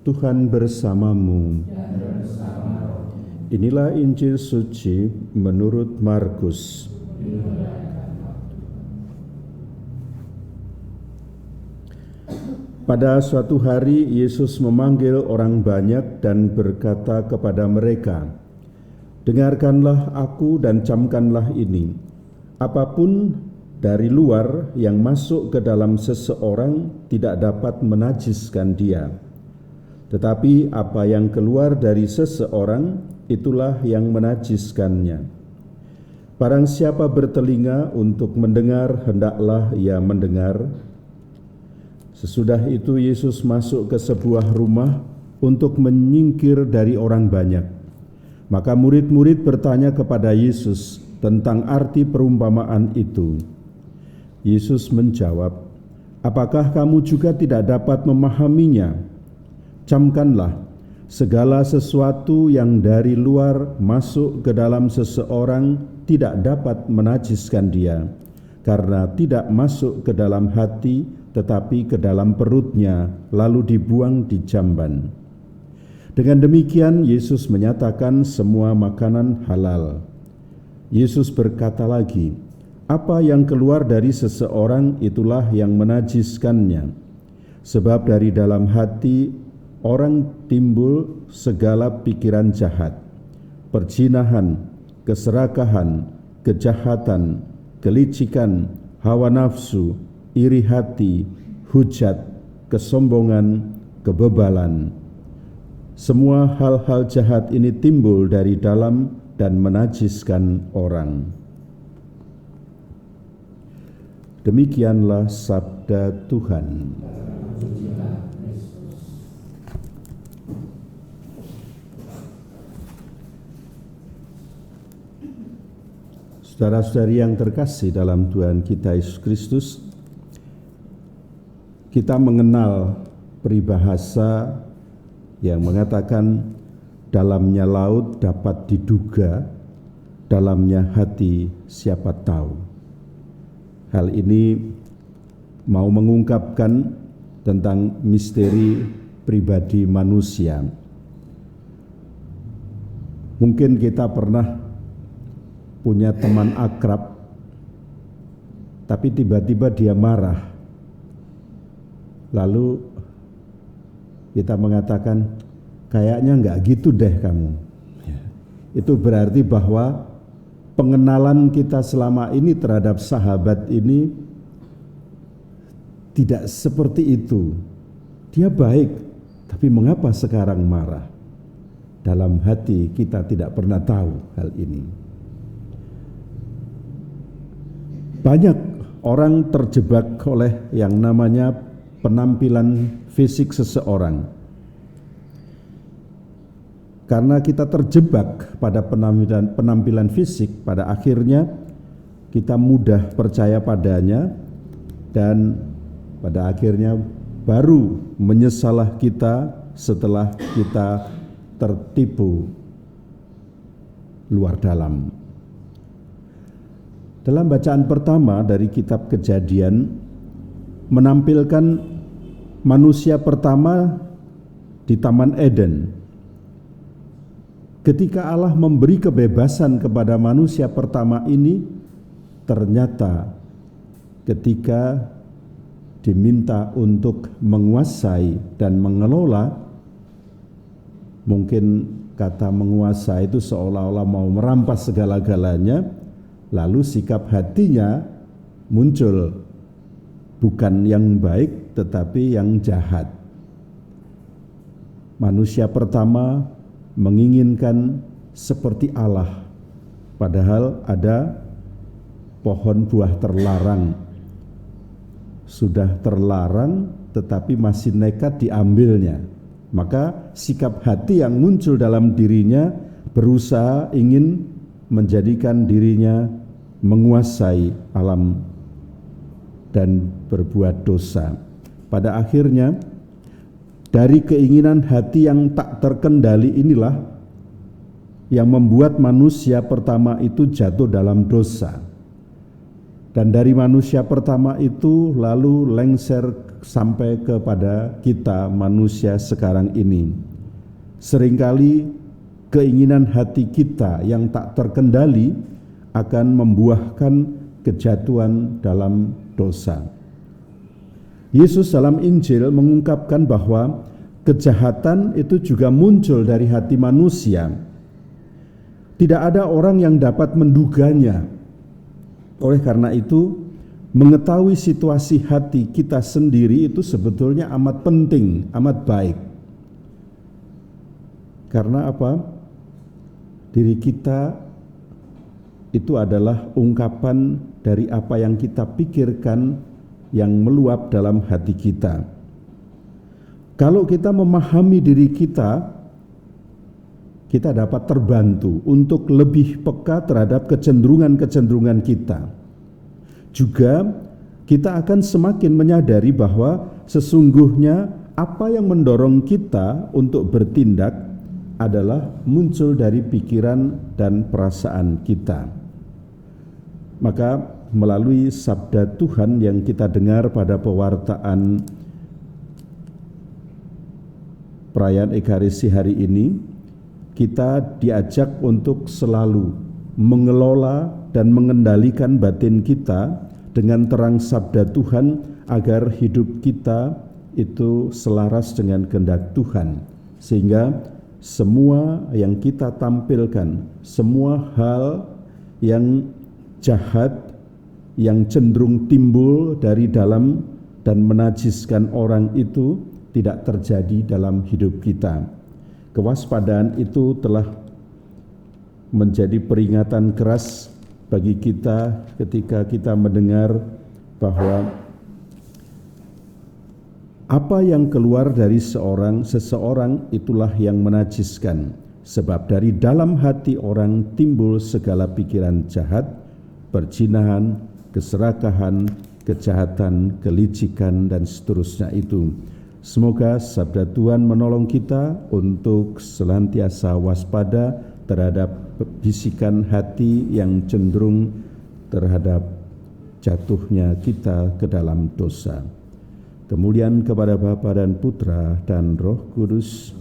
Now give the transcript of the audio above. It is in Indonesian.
Tuhan bersamamu. Inilah Injil suci menurut Markus. Pada suatu hari Yesus memanggil orang banyak dan berkata kepada mereka, "Dengarkanlah aku dan camkanlah ini. Apapun dari luar yang masuk ke dalam seseorang tidak dapat menajiskan dia. Tetapi apa yang keluar dari seseorang, itulah yang menajiskannya. Barang siapa bertelinga untuk mendengar, hendaklah ia mendengar." Sesudah itu Yesus masuk ke sebuah rumah untuk menyingkir dari orang banyak. Maka murid-murid bertanya kepada Yesus tentang arti perumpamaan itu. Yesus menjawab, "Apakah kamu juga tidak dapat memahaminya? Camkanlah, segala sesuatu yang dari luar masuk ke dalam seseorang tidak dapat menajiskan dia, karena tidak masuk ke dalam hati, tetapi ke dalam perutnya, lalu dibuang di jamban." Dengan demikian Yesus menyatakan semua makanan halal. Yesus berkata lagi, "Apa yang keluar dari seseorang itulah yang menajiskannya. Sebab dari dalam hati orang timbul segala pikiran jahat, perzinahan, keserakahan, kejahatan, kelicikan, hawa nafsu, iri hati, hujat, kesombongan, kebebalan. Semua hal-hal jahat ini timbul dari dalam dan menajiskan orang." Demikianlah sabda Tuhan. Saudara-saudari yang terkasih dalam Tuhan kita Yesus Kristus, kita mengenal peribahasa yang mengatakan dalamnya laut dapat diduga, dalamnya hati siapa tahu. Hal ini mau mengungkapkan tentang misteri pribadi manusia. Mungkin kita pernah punya teman akrab, tapi tiba-tiba dia marah. Lalu kita mengatakan, "Kayaknya enggak gitu deh kamu." Itu berarti bahwa pengenalan kita selama ini terhadap sahabat ini tidak seperti itu. Dia baik, tapi mengapa sekarang marah? Dalam hati kita tidak pernah tahu hal ini. Banyak orang terjebak oleh yang namanya penampilan fisik seseorang. Karena kita terjebak pada penampilan fisik, pada akhirnya kita mudah percaya padanya dan pada akhirnya baru menyesalah kita setelah kita tertipu luar dalam. Dalam bacaan pertama dari kitab Kejadian menampilkan manusia pertama di Taman Eden. Ketika Allah memberi kebebasan kepada manusia pertama ini, ternyata ketika diminta untuk menguasai dan mengelola, mungkin kata menguasai itu seolah-olah mau merampas segala-galanya, lalu sikap hatinya muncul bukan yang baik tetapi yang jahat. Manusia pertama menginginkan seperti Allah, padahal ada pohon buah terlarang. Sudah terlarang tetapi masih nekat diambilnya. Maka sikap hati yang muncul dalam dirinya berusaha ingin menjadikan dirinya menguasai alam dan berbuat dosa. Pada akhirnya dari keinginan hati yang tak terkendali inilah yang membuat manusia pertama itu jatuh dalam dosa. Dan dari manusia pertama itu lalu lengser sampai kepada kita manusia sekarang ini. Seringkali keinginan hati kita yang tak terkendali akan membuahkan kejatuhan dalam dosa. Yesus dalam Injil mengungkapkan bahwa kejahatan itu juga muncul dari hati manusia. Tidak ada orang yang dapat menduganya. Oleh karena itu, mengetahui situasi hati kita sendiri itu sebetulnya amat penting, amat baik. Karena apa? Diri kita itu adalah ungkapan dari apa yang kita pikirkan yang meluap dalam hati kita. Kalau kita memahami diri kita, kita dapat terbantu untuk lebih peka terhadap kecenderungan-kecenderungan kita. Juga kita akan semakin menyadari bahwa sesungguhnya apa yang mendorong kita untuk bertindak adalah muncul dari pikiran dan perasaan kita. Maka melalui sabda Tuhan yang kita dengar pada pewartaan perayaan Ekaristi hari ini, kita diajak untuk selalu mengelola dan mengendalikan batin kita dengan terang sabda Tuhan agar hidup kita itu selaras dengan kehendak Tuhan. Sehingga semua yang kita tampilkan, semua hal yang jahat, yang cenderung timbul dari dalam dan menajiskan orang itu tidak terjadi dalam hidup kita. Kewaspadaan itu telah menjadi peringatan keras bagi kita ketika kita mendengar bahwa apa yang keluar dari seseorang itulah yang menajiskan. Sebab dari dalam hati orang timbul segala pikiran jahat, perzinahan, keserakahan, kejahatan, kelicikan, dan seterusnya itu. Semoga sabda Tuhan menolong kita untuk senantiasa waspada terhadap bisikan hati yang cenderung terhadap jatuhnya kita ke dalam dosa. Kemuliaan kepada Bapa dan Putra dan Roh Kudus,